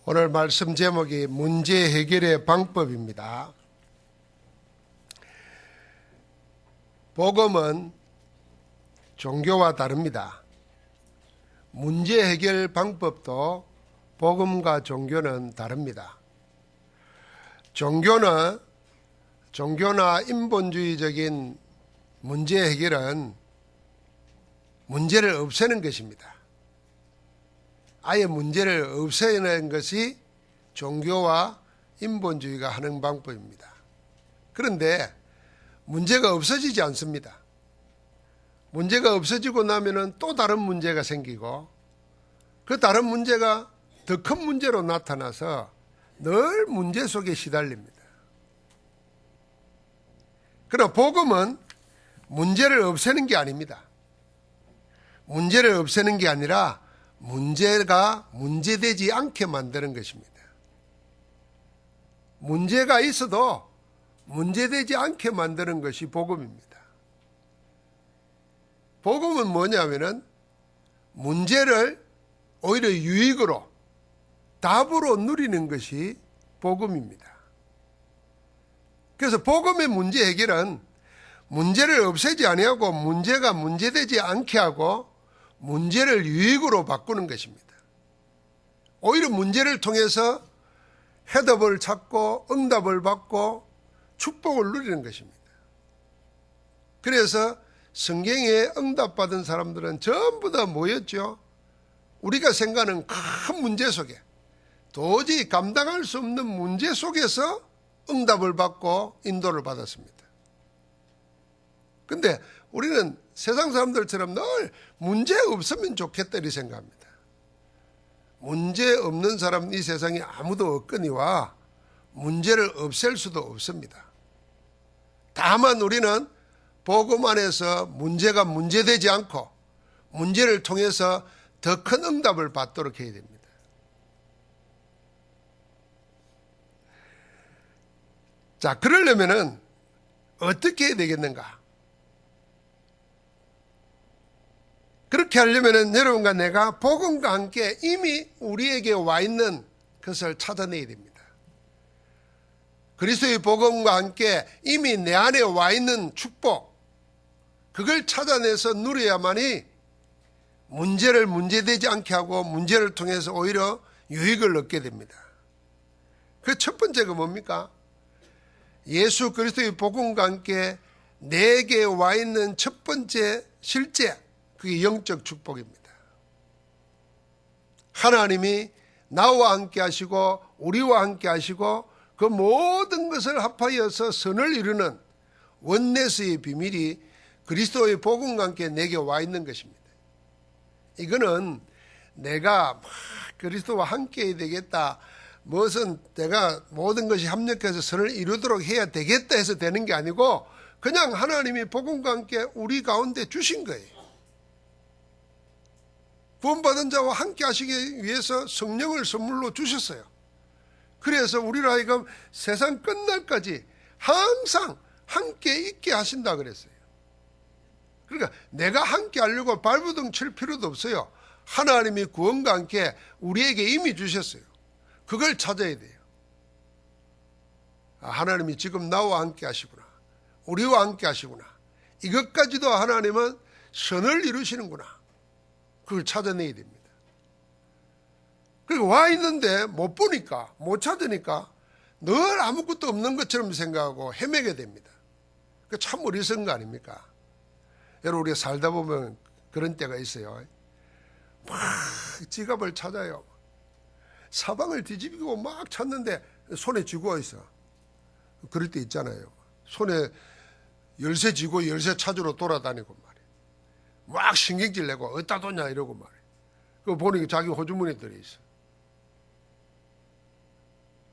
오늘 말씀 제목이 문제 해결의 방법입니다. 복음은 종교와 다릅니다. 문제 해결 방법도 복음과 종교는 다릅니다. 종교나 인본주의적인 문제 해결은 문제를 없애는 것입니다. 아예 문제를 없애는 것이 종교와 인본주의가 하는 방법입니다. 그런데 문제가 없어지지 않습니다. 문제가 없어지고 나면은 또 다른 문제가 생기고 그 다른 문제가 더 큰 문제로 나타나서 늘 문제 속에 시달립니다. 그러나 복음은 문제를 없애는 게 아닙니다. 문제를 없애는 게 아니라 문제가 문제되지 않게 만드는 것입니다. 문제가 있어도 문제되지 않게 만드는 것이 복음입니다. 복음은 뭐냐면은 문제를 오히려 유익으로, 답으로 누리는 것이 복음입니다. 그래서 복음의 문제 해결은 문제를 없애지 아니하고 문제가 문제되지 않게 하고 문제를 유익으로 바꾸는 것입니다. 오히려 문제를 통해서 해답을 찾고 응답을 받고 축복을 누리는 것입니다. 그래서 성경에 응답받은 사람들은 전부 다 뭐였죠? 우리가 생각하는 큰 문제 속에, 도저히 감당할 수 없는 문제 속에서 응답을 받고 인도를 받았습니다. 근데 우리는 세상 사람들처럼 늘 문제 없으면 좋겠다 이렇게 생각합니다. 문제 없는 사람은 이 세상에 아무도 없거니와 문제를 없앨 수도 없습니다. 다만 우리는 복음 안에서 문제가 문제되지 않고 문제를 통해서 더 큰 응답을 받도록 해야 됩니다. 자, 그러려면은 어떻게 해야 되겠는가? 그렇게 하려면은 여러분과 내가 복음과 함께 이미 우리에게 와 있는 것을 찾아내야 됩니다. 그리스도의 복음과 함께 이미 내 안에 와 있는 축복, 그걸 찾아내서 누려야만이 문제를 문제되지 않게 하고 문제를 통해서 오히려 유익을 얻게 됩니다. 그 첫 번째가 뭡니까? 예수 그리스도의 복음과 함께 내게 와 있는 첫 번째 실제, 그게 영적 축복입니다. 하나님이 나와 함께 하시고 우리와 함께 하시고 그 모든 것을 합하여서 선을 이루는 원내스의 비밀이 그리스도의 복음과 함께 내게 와 있는 것입니다. 이거는 내가 그리스도와 함께 해야 되겠다, 무엇은 내가 모든 것이 합력해서 선을 이루도록 해야 되겠다 해서 되는 게 아니고 그냥 하나님이 복음과 함께 우리 가운데 주신 거예요. 구원받은 자와 함께 하시기 위해서 성령을 선물로 주셨어요. 그래서 우리를 하여금 세상 끝날까지 항상 함께 있게 하신다 그랬어요. 그러니까 내가 함께 하려고 발버둥 칠 필요도 없어요. 하나님이 구원과 함께 우리에게 이미 주셨어요. 그걸 찾아야 돼요. 하나님이 지금 나와 함께 하시구나, 우리와 함께 하시구나, 이것까지도 하나님은 선을 이루시는구나, 그걸 찾아내야 됩니다. 그리고 와 있는데 못 보니까, 못 찾으니까 늘 아무것도 없는 것처럼 생각하고 헤매게 됩니다. 그 참 어리석은 거 아닙니까? 여러분, 우리가 살다 보면 그런 때가 있어요. 막 지갑을 찾아요. 사방을 뒤집고 막 찾는데 손에 쥐고 있어. 그럴 때 있잖아요. 손에 열쇠 쥐고 열쇠 찾으러 돌아다니고 말이에요. 막 신경질 내고 어디다 뒀냐 이러고 말이에요. 그거 보니까 자기 호주머니에 들어있어.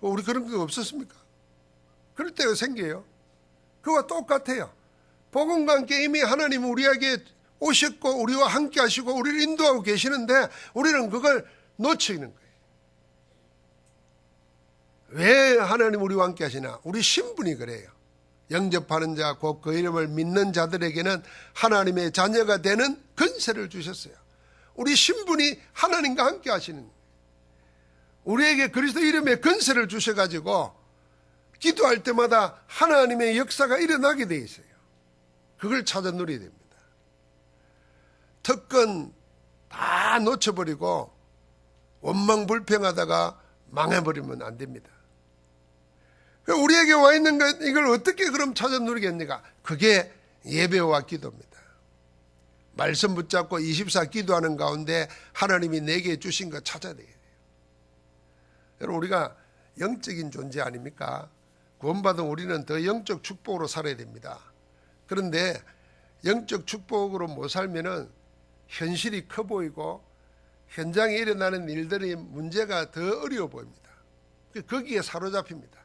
우리 그런 거 없었습니까? 그럴 때가 생겨요. 그와 똑같아요. 복음과 함께 이미 하나님은 우리에게 오셨고 우리와 함께 하시고 우리를 인도하고 계시는데 우리는 그걸 놓치는 거예요. 왜 하나님 우리와 함께 하시나? 우리 신분이 그래요. 영접하는 자, 곧 그 이름을 믿는 자들에게는 하나님의 자녀가 되는 권세를 주셨어요. 우리 신분이 하나님과 함께 하시는 거예요. 우리에게 그리스도 이름의 권세를 주셔가지고 기도할 때마다 하나님의 역사가 일어나게 돼 있어요. 그걸 찾아 누려야 됩니다. 특권 다 놓쳐버리고 원망불평하다가 망해버리면 안 됩니다. 우리에게 와 있는 것, 이걸 어떻게 그럼 찾아 누리겠는가? 그게 예배와 기도입니다. 말씀 붙잡고 24 기도하는 가운데 하나님이 내게 주신 것 찾아야 돼요. 여러분, 우리가 영적인 존재 아닙니까? 구원받은 우리는 더 영적 축복으로 살아야 됩니다. 그런데 영적 축복으로 못 살면은 현실이 커 보이고 현장에 일어나는 일들이 문제가 더 어려워 보입니다. 거기에 사로잡힙니다.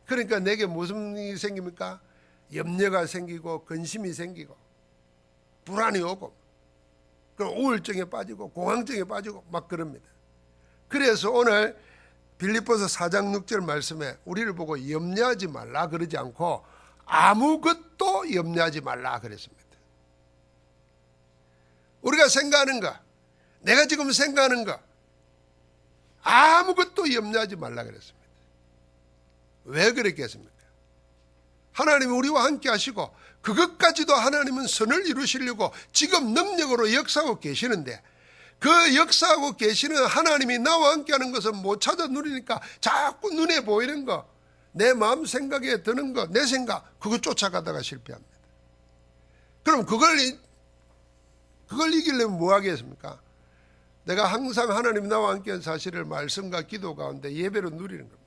그러니까 내게 무슨 일이 생깁니까? 염려가 생기고 근심이 생기고 불안이 오고 우울증에 빠지고 공황증에 빠지고 막 그럽니다. 그래서 오늘 빌립보서 4장 6절 말씀에 우리를 보고 염려하지 말라 그러지 않고 아무것도 염려하지 말라 그랬습니다. 우리가 생각하는 거, 내가 지금 생각하는 거 아무것도 염려하지 말라 그랬습니다. 왜 그랬겠습니까? 하나님이 우리와 함께 하시고 그것까지도 하나님은 선을 이루시려고 지금 능력으로 역사하고 계시는데 그 역사하고 계시는 하나님이 나와 함께 하는 것을 못 찾아 누리니까 자꾸 눈에 보이는 거, 내 마음 생각에 드는 거, 내 생각, 그거 쫓아가다가 실패합니다. 그럼 그걸 이기려면 뭐 하겠습니까? 내가 항상 하나님 나와 함께 한 사실을 말씀과 기도 가운데 예배로 누리는 겁니다.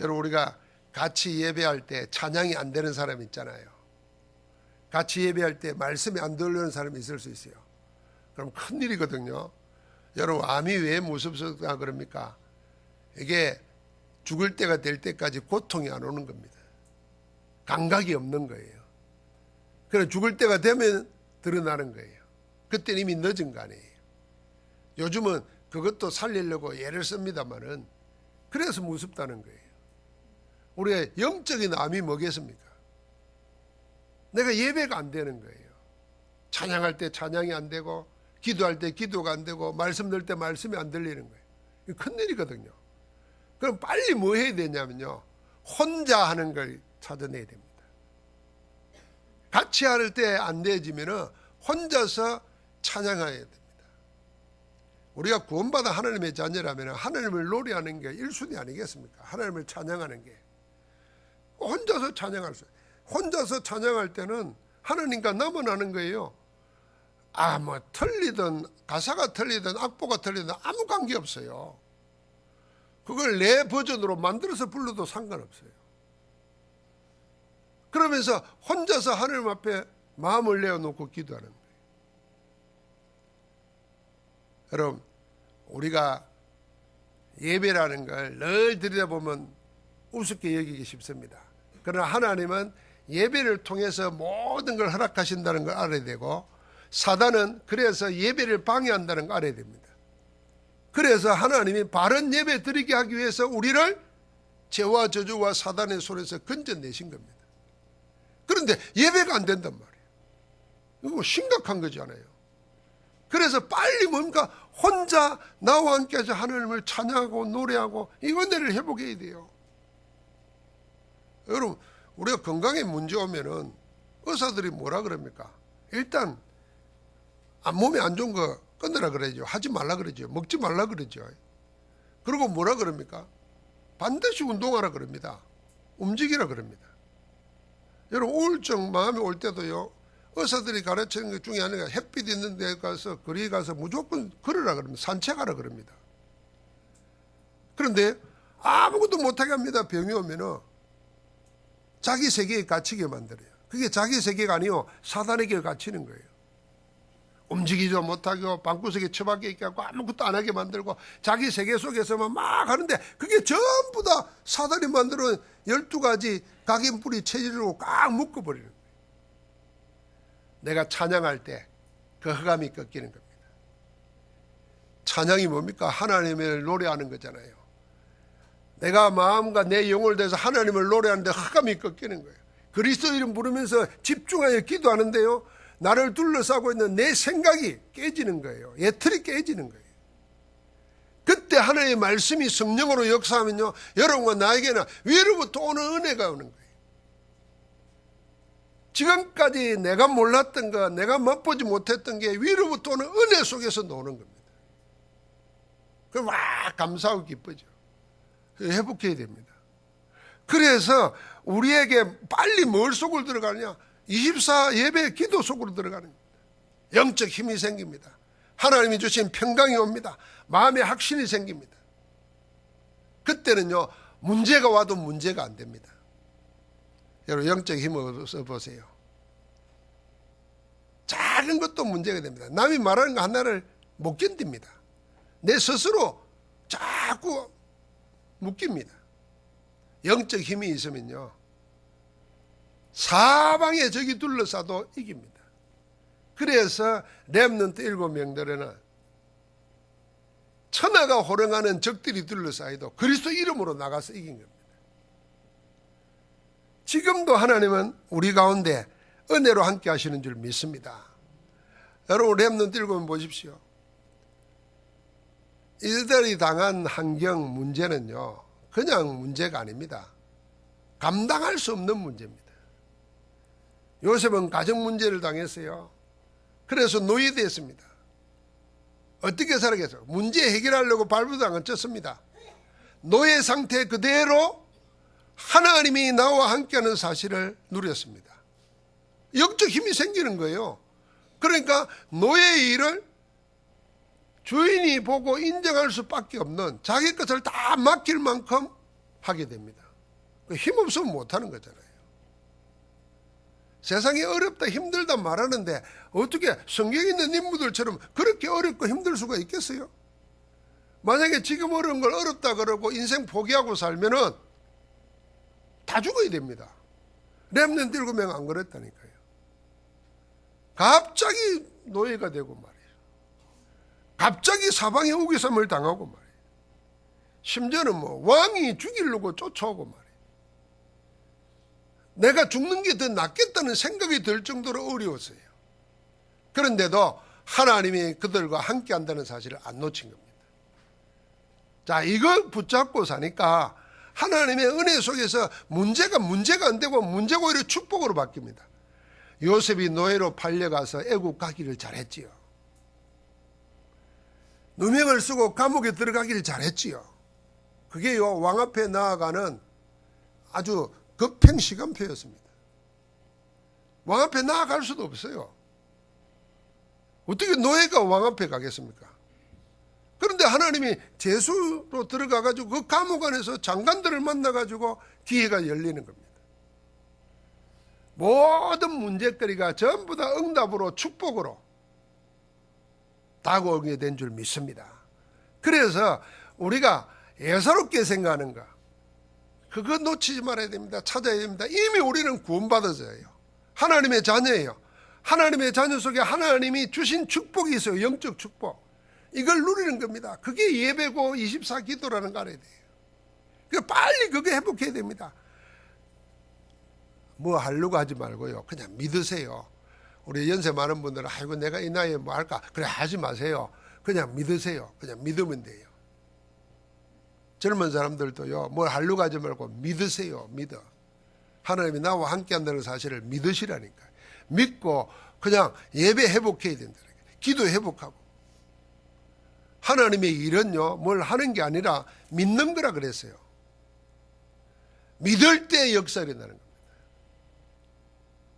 여러분, 우리가 같이 예배할 때 찬양이 안 되는 사람 있잖아요. 같이 예배할 때 말씀이 안 들리는 사람이 있을 수 있어요. 그럼 큰일이거든요. 여러분, 암이 왜 무섭다 그럽니까? 이게 죽을 때가 될 때까지 고통이 안 오는 겁니다. 감각이 없는 거예요. 그래서 죽을 때가 되면 드러나는 거예요. 그때는 이미 늦은 거 아니에요. 요즘은 그것도 살리려고 예를 씁니다만은 그래서 무섭다는 거예요. 우리의 영적인 암이 뭐겠습니까? 내가 예배가 안 되는 거예요. 찬양할 때 찬양이 안 되고 기도할 때 기도가 안 되고 말씀 들을 때 말씀이 안 들리는 거예요. 이거 큰일이거든요. 그럼 빨리 뭐 해야 되냐면요, 혼자 하는 걸 찾아내야 됩니다. 같이 할 때 안 되지면은 혼자서 찬양해야 됩니다. 우리가 구원받아 하나님의 자녀라면 하나님을 노래하는 게 1순위 아니겠습니까? 하나님을 찬양하는 게. 혼자서 찬양할 수, 혼자서 찬양할 때는 하나님과 나만 하는 거예요. 뭐 틀리든 가사가 틀리든 악보가 틀리든 아무 관계 없어요. 그걸 내 버전으로 만들어서 불러도 상관없어요. 그러면서 혼자서 하나님 앞에 마음을 내어놓고 기도하는 거예요. 여러분, 우리가 예배라는 걸 늘 들여다보면 우습게 여기기 쉽습니다. 그러나 하나님은 예배를 통해서 모든 걸 허락하신다는 걸 알아야 되고, 사단은 그래서 예배를 방해한다는 걸 알아야 됩니다. 그래서 하나님이 바른 예배 드리게 하기 위해서 우리를 죄와 저주와 사단의 손에서 건져내신 겁니다. 그런데 예배가 안 된단 말이에요. 이거 심각한 거잖아요. 그래서 빨리 뭔가 혼자 나와 함께 해서 하나님을 찬양하고 노래하고 이거를 회복해야 돼요. 여러분, 우리가 건강에 문제 오면은 의사들이 뭐라 그럽니까? 일단 몸에 안 좋은 거 끊으라 그러죠. 하지 말라 그러죠. 먹지 말라 그러죠. 그리고 뭐라 그럽니까? 반드시 운동하라 그럽니다. 움직이라 그럽니다. 여러분, 우울증 마음이 올 때도요, 의사들이 가르치는 것 중에 하나가 햇빛 있는 데 가서 거리 가서 무조건 걸으라 그럽니다. 산책하라 그럽니다. 그런데 아무것도 못하게 합니다. 병이 오면은 자기 세계에 갇히게 만들어요. 그게 자기 세계가 아니요, 사단에게 갇히는 거예요. 움직이지도 못하고 방구석에 처박혀 있게 하고 아무것도 안 하게 만들고 자기 세계 속에서만 막 하는데 그게 전부 다 사단이 만들어 12가지 각인뿌리 체질로 꽉 묶어버리는 거예요. 내가 찬양할 때 그 흑암이 꺾이는 겁니다. 찬양이 뭡니까? 하나님을 노래하는 거잖아요. 내가 마음과 내 영혼을 대해서 하나님을 노래하는데 흑암이 꺾이는 거예요. 그리스도 이름 부르면서 집중하여 기도하는데요, 나를 둘러싸고 있는 내 생각이 깨지는 거예요. 예틀이 깨지는 거예요. 이때 하나님의 말씀이 성령으로 역사하면요, 여러분과 나에게는 위로부터 오는 은혜가 오는 거예요. 지금까지 내가 몰랐던 것, 내가 맛보지 못했던 게 위로부터 오는 은혜 속에서 노는 겁니다. 그럼 막 감사하고 기쁘죠. 회복해야 됩니다. 그래서 우리에게 빨리 뭘 속으로 들어가느냐? 24 예배 기도 속으로 들어가는 겁니다. 영적 힘이 생깁니다. 하나님이 주신 평강이 옵니다. 마음의 확신이 생깁니다. 그때는요, 문제가 와도 문제가 안 됩니다. 여러분, 영적 힘을 써보세요. 작은 것도 문제가 됩니다. 남이 말하는 거 하나를 못 견딥니다. 내 스스로 자꾸 묶입니다. 영적 힘이 있으면요, 사방에 적이 둘러싸도 이깁니다. 그래서 렘넌트 7명들에는 천하가 호령하는 적들이 둘러싸여도 그리스도 이름으로 나가서 이긴 겁니다. 지금도 하나님은 우리 가운데 은혜로 함께 하시는 줄 믿습니다. 여러분, 렘넌트 7명 보십시오. 이들이 당한 환경 문제는요, 그냥 문제가 아닙니다. 감당할 수 없는 문제입니다. 요셉은 가정 문제를 당했어요. 그래서 노예됐습니다. 어떻게 살아겠어요? 문제 해결하려고 발부당은 쪘습니다. 노예 상태 그대로 하나님이 나와 함께하는 사실을 누렸습니다. 영적 힘이 생기는 거예요. 그러니까 노예의 일을 주인이 보고 인정할 수밖에 없는 자기 것을 다 맡길 만큼 하게 됩니다. 힘없으면 못하는 거잖아요. 세상이 어렵다 힘들다 말하는데 어떻게 성경에 있는 인물들처럼 그렇게 어렵고 힘들 수가 있겠어요? 만약에 지금 어려운 걸 어렵다 그러고 인생 포기하고 살면은 다 죽어야 됩니다. 렘넌트 7명 안 그랬다니까요. 갑자기 노예가 되고 말이에요. 갑자기 사방에 우기섬을 당하고 말이에요. 심지어는 왕이 죽이려고 쫓아오고 말이에요. 내가 죽는 게 더 낫겠다는 생각이 들 정도로 어려웠어요. 그런데도 하나님이 그들과 함께 한다는 사실을 안 놓친 겁니다. 자, 이걸 붙잡고 사니까 하나님의 은혜 속에서 문제가 안 되고 문제가 오히려 축복으로 바뀝니다. 요셉이 노예로 팔려가서 애국 가기를 잘했지요. 누명을 쓰고 감옥에 들어가기를 잘했지요. 그게요, 왕 앞에 나아가는 아주 급행 시간표였습니다. 왕 앞에 나아갈 수도 없어요. 어떻게 노예가 왕 앞에 가겠습니까? 그런데 하나님이 제수로 들어가가지고 그 감옥 안에서 장관들을 만나가지고 기회가 열리는 겁니다. 모든 문제거리가 전부 다 응답으로 축복으로 다가오게 된 줄 믿습니다. 그래서 우리가 예사롭게 생각하는 거, 그거 놓치지 말아야 됩니다. 찾아야 됩니다. 이미 우리는 구원받았어요. 하나님의 자녀예요. 하나님의 자녀 속에 하나님이 주신 축복이 있어요. 영적 축복. 이걸 누리는 겁니다. 그게 예배고 24 기도라는 거 알아야 돼요. 그러니까 빨리 그게 회복해야 됩니다. 뭐 하려고 하지 말고요. 그냥 믿으세요. 우리 연세 많은 분들은 아이고 내가 이 나이에 뭐 할까? 그래 하지 마세요. 그냥 믿으세요. 그냥 믿으면 돼요. 젊은 사람들도요, 뭘 하려고 하지 말고 믿으세요. 믿어. 하나님이 나와 함께 한다는 사실을 믿으시라니까. 믿고 그냥 예배 회복해야 된다. 기도 회복하고. 하나님의 일은요, 뭘 하는 게 아니라 믿는 거라 그랬어요. 믿을 때 역사가 일어나는 겁니다.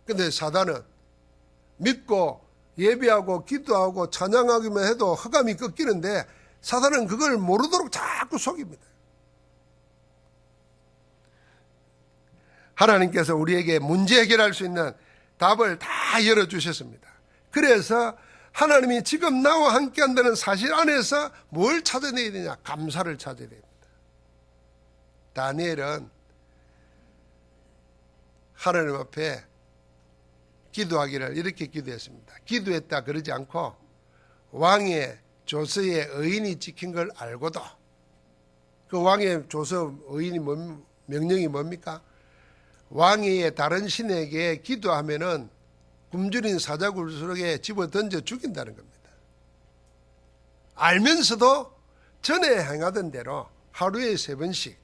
근데 사단은 믿고 예배하고 기도하고 찬양하기만 해도 흑암이 꺾이는데 사단은 그걸 모르도록 자꾸 속입니다. 하나님께서 우리에게 문제 해결할 수 있는 답을 다 열어주셨습니다. 그래서 하나님이 지금 나와 함께 한다는 사실 안에서 뭘 찾아내야 되냐? 감사를 찾아야 됩니다. 다니엘은 하나님 앞에 기도하기를 이렇게 기도했습니다. 기도했다 그러지 않고 왕의 조서의 의인이 지킨 걸 알고도, 그 왕의 조서 의인이 명령이 뭡니까? 왕위의 다른 신에게 기도하면은 굶주린 사자굴 속에 집어 던져 죽인다는 겁니다. 알면서도 전에 행하던 대로 하루에 3번씩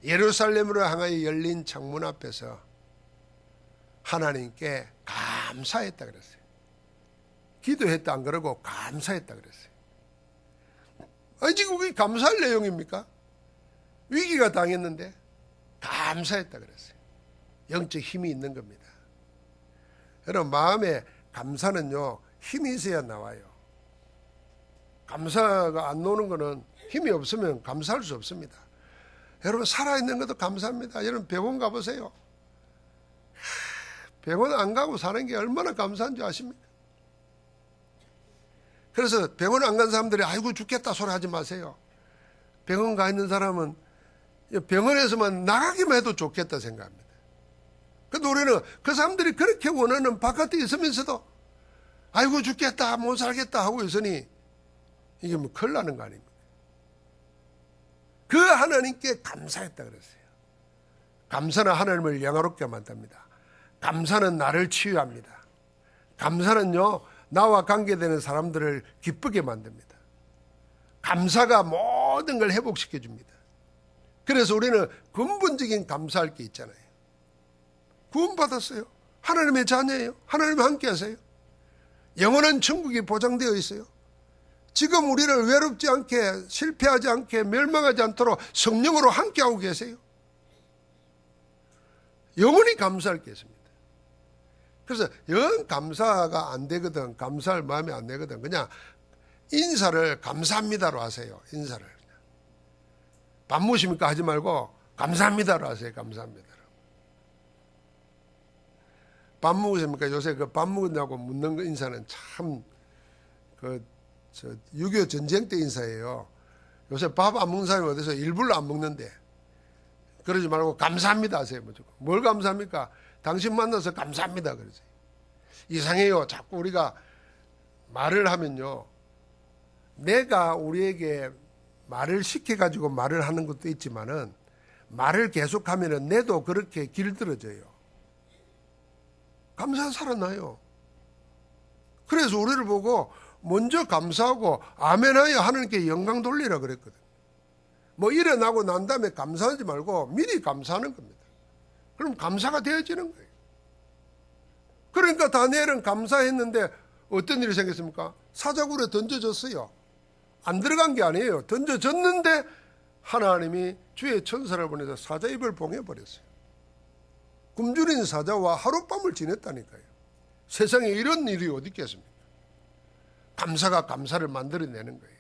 예루살렘으로 향하여 열린 창문 앞에서 하나님께 감사했다 그랬어요. 기도했다 안 그러고 감사했다 그랬어요. 아니 지금 그게 감사할 내용입니까? 위기가 당했는데 감사했다 그랬어요. 영적 힘이 있는 겁니다. 여러분 마음에 감사는요 힘이 있어야 나와요. 감사가 안 나오는 거는 힘이 없으면 감사할 수 없습니다. 여러분 살아있는 것도 감사합니다. 여러분 병원 가보세요. 병원 안 가고 사는 게 얼마나 감사한 줄 아십니까? 그래서 병원 안 간 사람들이 아이고 죽겠다 소리 하지 마세요. 병원 가 있는 사람은 병원에서만 나가기만 해도 좋겠다 생각합니다. 근데 우리는 그 사람들이 그렇게 원하는 바깥에 있으면서도 아이고 죽겠다 못 살겠다 하고 있으니 이게 뭐 큰일 나는 거 아닙니까? 그 하나님께 감사했다 그랬어요. 감사는 하나님을 영화롭게 만듭니다. 감사는 나를 치유합니다. 감사는요 나와 관계되는 사람들을 기쁘게 만듭니다. 감사가 모든 걸 회복시켜 줍니다. 그래서 우리는 근본적인 감사할 게 있잖아요. 구원받았어요. 하나님의 자녀예요. 하나님과 함께 하세요. 영원한 천국이 보장되어 있어요. 지금 우리를 외롭지 않게 실패하지 않게 멸망하지 않도록 성령으로 함께하고 계세요. 영원히 감사할 게 있습니다. 그래서 영 감사가 안 되거든. 감사할 마음이 안 되거든. 그냥 인사를 감사합니다로 하세요. 인사를. 밥 모십니까 하지 말고 감사합니다로 하세요. 감사합니다로. 밥 먹으십니까? 요새 그 밥 먹었냐고 묻는 거 인사는 참 그 6.25 전쟁 때 인사예요. 요새 밥 안 먹는 사람이 어디서 일부러 안 먹는데 그러지 말고 감사합니다 하세요. 무조건. 뭘 감사합니까? 당신 만나서 감사합니다 그러지. 이상해요. 자꾸 우리가 말을 하면요. 내가 우리에게 말을 시켜가지고 말을 하는 것도 있지만은 말을 계속하면은 내도 그렇게 길들어져요. 감사 살아나요. 그래서 우리를 보고 먼저 감사하고 아멘하여 하나님께 영광 돌리라 그랬거든. 뭐 일어나고 난 다음에 감사하지 말고 미리 감사하는 겁니다. 그럼 감사가 되어지는 거예요. 그러니까 다니엘은 감사했는데 어떤 일이 생겼습니까? 사자굴에 던져졌어요. 안 들어간 게 아니에요. 던져졌는데 하나님이 주의 천사를 보내서 사자 입을 봉해버렸어요. 굶주린 사자와 하룻밤을 지냈다니까요. 세상에 이런 일이 어디 있겠습니까? 감사가 감사를 만들어내는 거예요.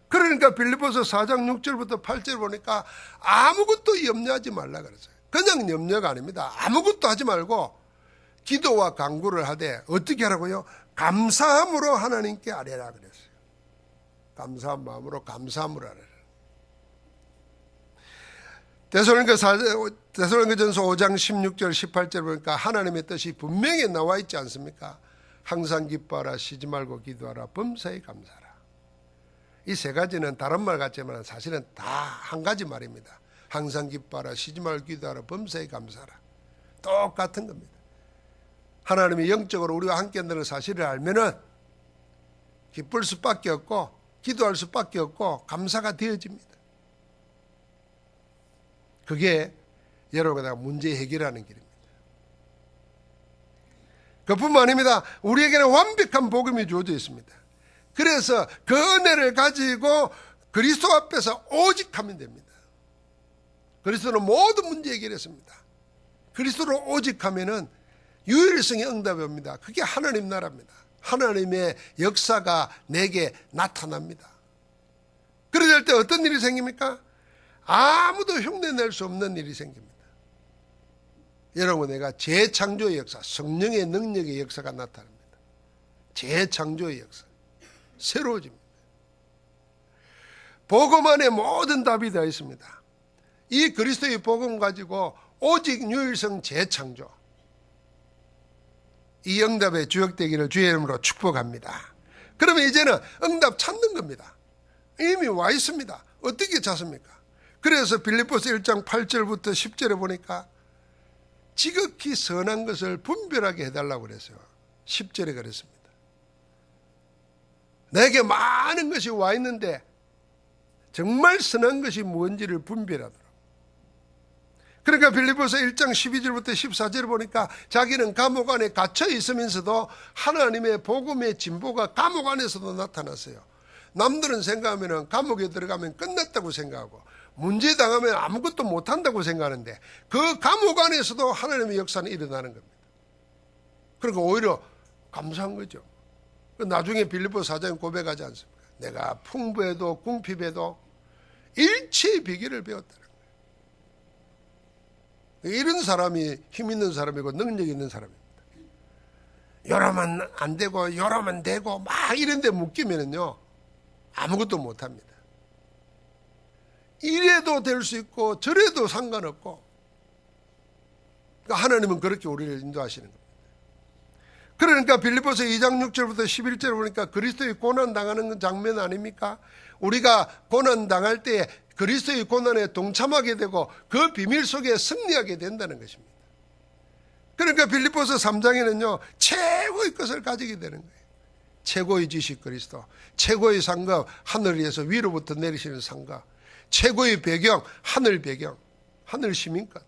그러니까 빌립보서 4장 6절부터 8절 보니까 아무것도 염려하지 말라 그랬어요. 그냥 염려가 아닙니다. 아무것도 하지 말고 기도와 간구를 하되 어떻게 하라고요? 감사함으로 하나님께 아뢰라 그랬어요. 감사한 마음으로 감사함으로 아뢰라. 데살로니가전서 5장 16절 18절 보니까 하나님의 뜻이 분명히 나와 있지 않습니까? 항상 기뻐하라, 쉬지 말고 기도하라, 범사에 감사하라. 이 세 가지는 다른 말 같지만 사실은 다 한 가지 말입니다. 항상 기뻐하라, 쉬지 말고 기도하라, 범사에 감사하라. 똑같은 겁니다. 하나님이 영적으로 우리와 함께 한다는 사실을 알면은 기쁠 수밖에 없고 기도할 수밖에 없고 감사가 되어집니다. 그게 여러분과 문제 해결하는 길입니다. 그뿐만 아닙니다. 우리에게는 완벽한 복음이 주어져 있습니다. 그래서 그 은혜를 가지고 그리스도 앞에서 오직 하면 됩니다. 그리스도는 모든 문제 해결했습니다. 그리스도로 오직 하면은 유일성의 응답이 옵니다. 그게 하나님 나라입니다. 하나님의 역사가 내게 나타납니다. 그럴 때 어떤 일이 생깁니까? 아무도 흉내낼 수 없는 일이 생깁니다. 여러분, 내가 재창조의 역사, 성령의 능력의 역사가 나타납니다. 재창조의 역사, 새로워집니다. 복음 안에 모든 답이 되어 있습니다. 이 그리스도의 복음 가지고 오직 유일성 재창조, 이 응답의 주역되기를 주의 이름으로 축복합니다. 그러면 이제는 응답 찾는 겁니다. 이미 와 있습니다. 어떻게 찾습니까? 그래서 빌립보서 1장 8절부터 10절에 보니까 지극히 선한 것을 분별하게 해달라고 그랬어요. 10절에 그랬습니다. 내게 많은 것이 와 있는데 정말 선한 것이 뭔지를 분별하도록. 그러니까 빌립보서 1장 12절부터 14절을 보니까 자기는 감옥 안에 갇혀 있으면서도 하나님의 복음의 진보가 감옥 안에서도 나타났어요. 남들은 생각하면 감옥에 들어가면 끝났다고 생각하고 문제 당하면 아무것도 못한다고 생각하는데 그 감옥 안에서도 하나님의 역사는 일어나는 겁니다. 그러니까 오히려 감사한 거죠. 나중에 빌립보서 4장에 고백하지 않습니까? 내가 풍부해도 궁핍해도 일체의 비결을 배웠다는 거예요. 이런 사람이 힘 있는 사람이고 능력 있는 사람입니다. 요러면 안 되고 요러면 되고 막 이런 데 묶이면은요 아무것도 못합니다. 이래도 될 수 있고 저래도 상관없고, 그러니까 하나님은 그렇게 우리를 인도하시는 겁니다. 그러니까 빌립보서 2장 6절부터 11절 보니까 그리스도의 고난 당하는 장면 아닙니까? 우리가 고난 당할 때 그리스도의 고난에 동참하게 되고 그 비밀 속에 승리하게 된다는 것입니다. 그러니까 빌립보서 3장에는요 최고의 것을 가지게 되는 거예요. 최고의 지식 그리스도, 최고의 상급 하늘 위에서 위로부터 내리시는 상급, 최고의 배경 하늘 배경, 하늘 시민권,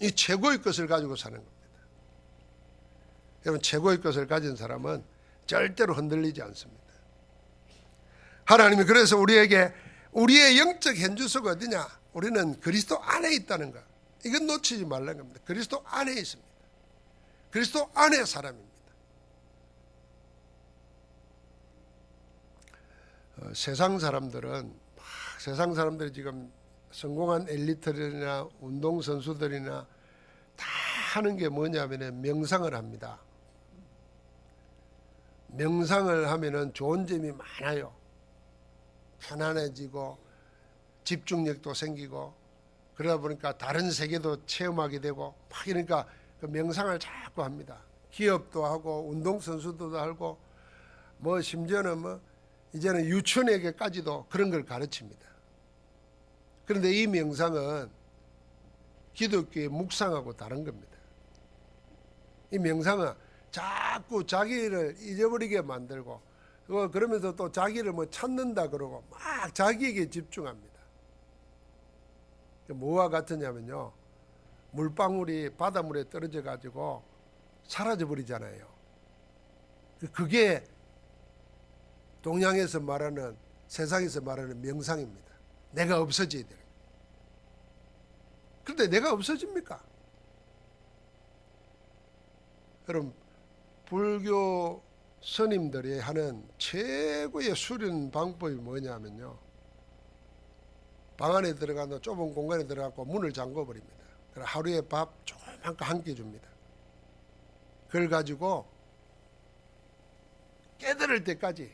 이 최고의 것을 가지고 사는 겁니다. 여러분, 최고의 것을 가진 사람은 절대로 흔들리지 않습니다. 하나님이 그래서 우리에게 우리의 영적 현주소가 어디냐? 우리는 그리스도 안에 있다는 것, 이건 놓치지 말라는 겁니다. 그리스도 안에 있습니다. 그리스도 안에 사람입니다. 세상 사람들이 지금 성공한 엘리트들이나 운동선수들이나 다 하는 게 뭐냐면 명상을 합니다. 명상을 하면은 좋은 점이 많아요. 편안해지고 집중력도 생기고 그러다 보니까 다른 세계도 체험하게 되고 막 이러니까 그 명상을 자꾸 합니다. 기업도 하고 운동선수들도 하고 뭐 심지어는 뭐 이제는 유치원에게까지도 그런 걸 가르칩니다. 그런데 이 명상은 기독교의 묵상하고 다른 겁니다. 이 명상은 자꾸 자기를 잊어버리게 만들고 그러면서 또 자기를 뭐 찾는다 그러고 막 자기에게 집중합니다. 뭐와 같으냐면요, 물방울이 바닷물에 떨어져 가지고 사라져 버리잖아요. 그게 동양에서 말하는, 세상에서 말하는 명상입니다. 내가 없어져야 돼요. 그런데 내가 없어집니까? 여러분, 불교 스님들이 하는 최고의 수련 방법이 뭐냐면요, 방 안에 들어가서 좁은 공간에 들어가고 문을 잠궈 버립니다. 하루에 밥 조그만 거 한 끼 줍니다. 그걸 가지고 깨달을 때까지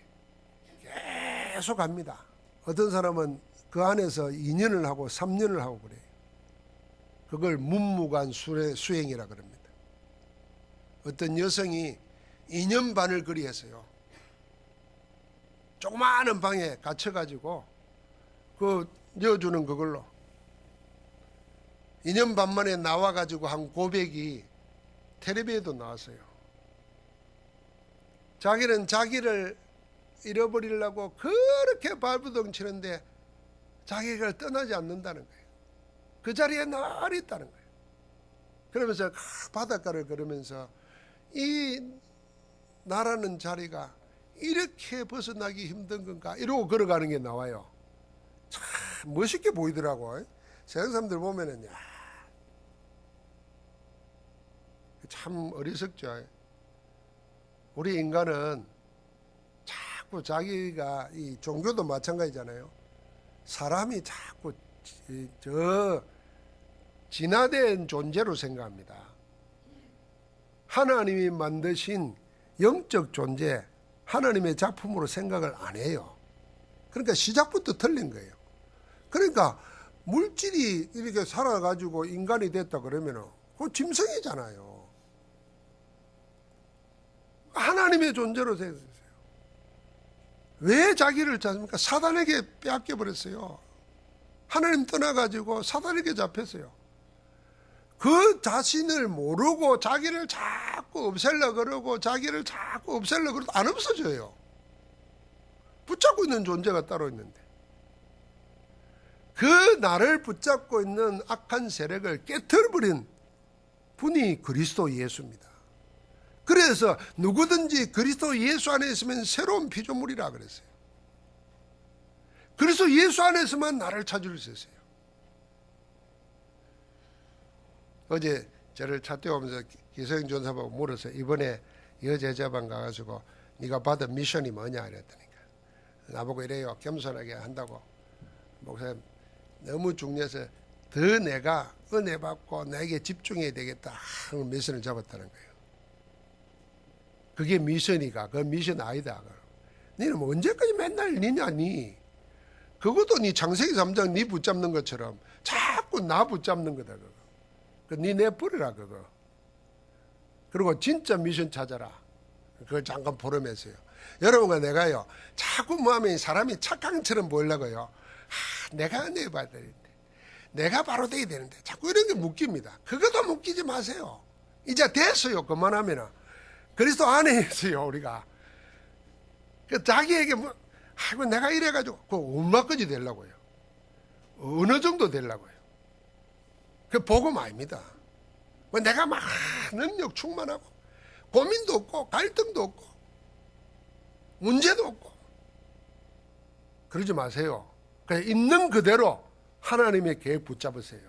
계속 합니다. 어떤 사람은 그 안에서 2년을 하고 3년을 하고 그래요. 그걸 문무관 수행이라 그럽니다. 어떤 여성이 2년 반을 그리 했어요. 조그마한 방에 갇혀가지고 그 넣어주는 그걸로 2년 반 만에 나와가지고 한 고백이 텔레비에도 나왔어요. 자기는 자기를 잃어버리려고 그렇게 발부둥 치는데 자기가 떠나지 않는다는 거예요. 그 자리에 늘 있다는 거예요. 그러면서 바닷가를 걸으면서 이 나라는 자리가 이렇게 벗어나기 힘든 건가 이러고 걸어가는 게 나와요. 참 멋있게 보이더라고. 세상 사람들 보면은 참 어리석죠. 우리 인간은 자꾸 자기가, 이 종교도 마찬가지잖아요. 사람이 자꾸 진화된 존재로 생각합니다. 하나님이 만드신 영적 존재, 하나님의 작품으로 생각을 안 해요. 그러니까 시작부터 틀린 거예요. 그러니까 물질이 이렇게 살아가지고 인간이 됐다 그러면은 그거 짐승이잖아요. 하나님의 존재로 생각했어요. 왜 자기를 찾습니까? 사단에게 빼앗겨 버렸어요. 하나님 떠나가지고 사단에게 잡혔어요. 그 자신을 모르고 자기를 자꾸 없애려고 그러고 자기를 자꾸 없애려고 그러도 안 없어져요. 붙잡고 붙잡고 있는 존재가 따로 있는데, 그 나를 붙잡고 있는 악한 세력을 깨트려버린 분이 그리스도 예수입니다. 그래서 누구든지 그리스도 예수 안에 있으면 새로운 피조물이라 그랬어요. 그리스도 예수 안에서만 나를 찾을 수 있어요. 어제 저를 찾아오면서 기성인 전사하고 물어서 이번에 여제자반 가가지고 네가 받은 미션이 뭐냐 이랬더니까 나보고 이래요. 겸손하게 한다고. 목사님 너무 중요해서 더 내가 은혜 받고 나에게 집중해야 되겠다 하는 미션을 잡았다는 거예요. 그게 미션이가 그 미션 아니다. 너는 뭐 언제까지 맨날 니냐 니. 그것도 네 창세기 3장 네 붙잡는 것처럼 자꾸 나 붙잡는 거다. 그거 네 내버리라 그거. 그리고 진짜 미션 찾아라. 그걸 잠깐 포럼했어요. 여러분과 내가요 자꾸 뭐하면 사람이 착강처럼 보이려고요. 내가 은혜 받아야 되는데 내가 바로 돼야 되는데 자꾸 이런 게 묶입니다. 그것도 묶이지 마세요. 이제 됐어요. 그만하면 그리스도 안에 있어요. 우리가 그 자기에게 뭐 아이고 내가 이래가지고 그 얼마까지 되려고요. 어느 정도 되려고요. 그 복음 아닙니다. 뭐 내가 막 능력 충만하고 고민도 없고 갈등도 없고 문제도 없고 그러지 마세요. 그냥 있는 그대로 하나님의 계획 붙잡으세요.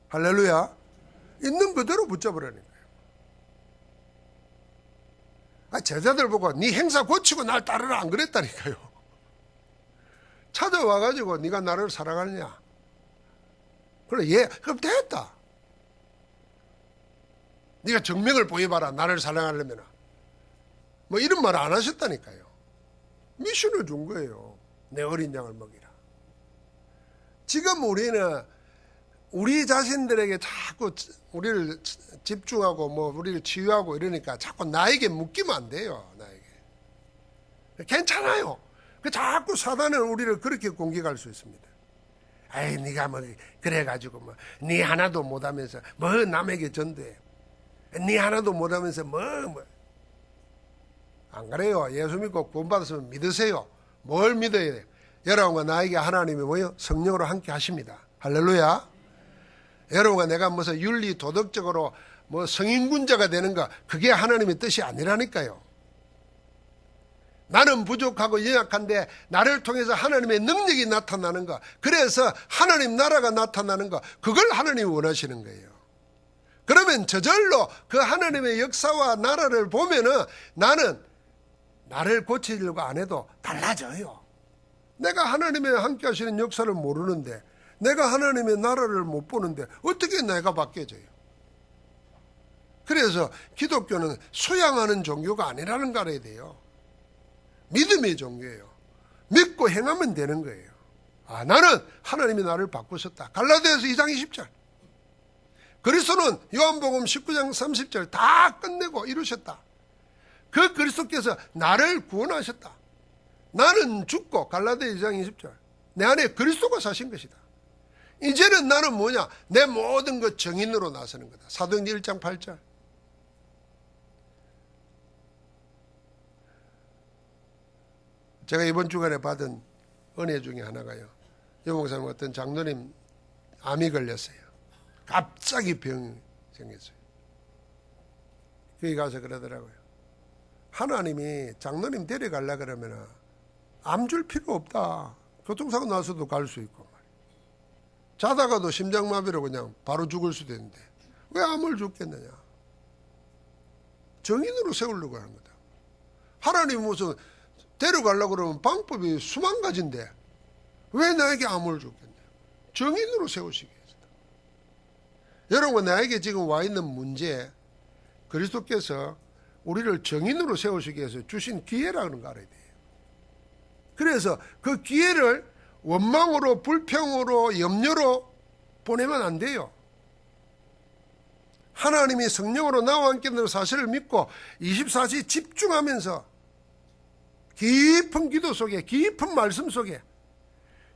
할렐루야. 있는 그대로 붙잡으라는 거예요. 제자들 보고 네 행사 고치고 날 따르라 안 그랬다니까요. 찾아와가지고 네가 나를 사랑하느냐. 그래 예 그럼 됐다. 네가 정명을 보여봐라 나를 사랑하려면. 뭐 이런 말 안 하셨다니까요. 미션을 준 거예요. 내 어린 양을 먹이라. 지금 우리는 우리 자신들에게 자꾸 우리를 집중하고 뭐 우리를 치유하고 이러니까 자꾸 나에게 묶이면 안 돼요. 나에게. 괜찮아요. 자꾸 사단은 우리를 그렇게 공격할 수 있습니다. 아이 네가 뭐 그래가지고 뭐 네 하나도 못하면서 뭐 남에게 전도해. 네 하나도 못하면서 안 그래요. 예수 믿고 구원받았으면 믿으세요. 뭘 믿어야 돼요? 여러분과 나에게 하나님이 뭐요? 성령으로 함께 하십니다. 할렐루야. 여러분과 내가 무슨 윤리 도덕적으로 뭐 성인군자가 되는 거 그게 하나님의 뜻이 아니라니까요. 나는 부족하고 연약한데 나를 통해서 하나님의 능력이 나타나는 거, 그래서 하나님 나라가 나타나는 거, 그걸 하나님이 원하시는 거예요. 그러면 저절로 그 하나님의 역사와 나라를 보면은 나는 나를 고치려고 안 해도 달라져요. 내가 하나님의 함께 하시는 역사를 모르는데, 내가 하나님의 나라를 못 보는데 어떻게 내가 바뀌어져요? 그래서 기독교는 수양하는 종교가 아니라는 걸 알아야 돼요. 믿음의 종교예요. 믿고 행하면 되는 거예요. 나는 하나님이 나를 바꾸셨다. 갈라디아서 2장 20절. 그리스도는 요한복음 19장 30절 다 끝내고 이루셨다. 그 그리스도께서 나를 구원하셨다. 나는 죽고 갈라디아 2장 20절 내 안에 그리스도가 사신 것이다. 이제는 나는 뭐냐? 내 모든 것 정인으로 나서는 거다. 사도행전 1장 8절. 제가 이번 주간에 받은 은혜 중에 하나가요. 여봉사님 어떤 장로님 암이 걸렸어요. 갑자기 병이 생겼어요. 거기 가서 그러더라고요. 하나님이 장로님 데려가려고 그러면 암 줄 필요 없다. 교통사고 나서도 갈 수 있고 말이야. 자다가도 심장마비로 그냥 바로 죽을 수도 있는데 왜 암을 죽겠느냐. 정인으로 세우려고 하는 거다. 하나님 무슨 데려가려고 그러면 방법이 수만 가지인데 왜 나에게 암을 줬겠냐. 정인으로 세우시기 위해서다. 여러분, 나에게 지금 와 있는 문제, 그리스도께서 우리를 정인으로 세우시기 위해서 주신 기회라는 걸 알아야 돼요. 그래서 그 기회를 원망으로, 불평으로, 염려로 보내면 안 돼요. 하나님이 성령으로 나와 함께 있는 사실을 믿고 24시 집중하면서 깊은 기도 속에, 깊은 말씀 속에,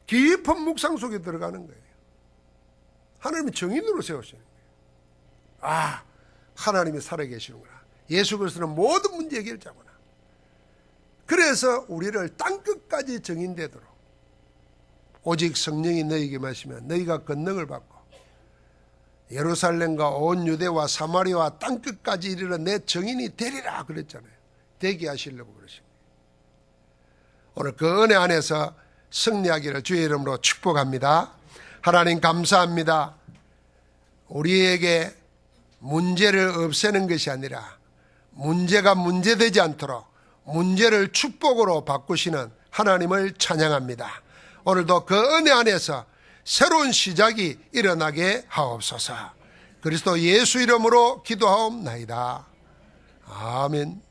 깊은 묵상 속에 들어가는 거예요. 하나님이 정인으로 세우시는 거예요. 하나님이 살아계시는구나. 예수 그리스도는 모든 문제 해결자구나. 그래서 우리를 땅끝까지 정인되도록 오직 성령이 너희에게 마시면 너희가 권능을 받고 예루살렘과 온 유대와 사마리아와 땅끝까지 이르러 내 정인이 되리라 그랬잖아요. 되게 하시려고 그러십니다. 오늘 그 은혜 안에서 승리하기를 주의 이름으로 축복합니다. 하나님 감사합니다. 우리에게 문제를 없애는 것이 아니라 문제가 문제되지 않도록 문제를 축복으로 바꾸시는 하나님을 찬양합니다. 오늘도 그 은혜 안에서 새로운 시작이 일어나게 하옵소서. 그리스도 예수 이름으로 기도하옵나이다. 아멘.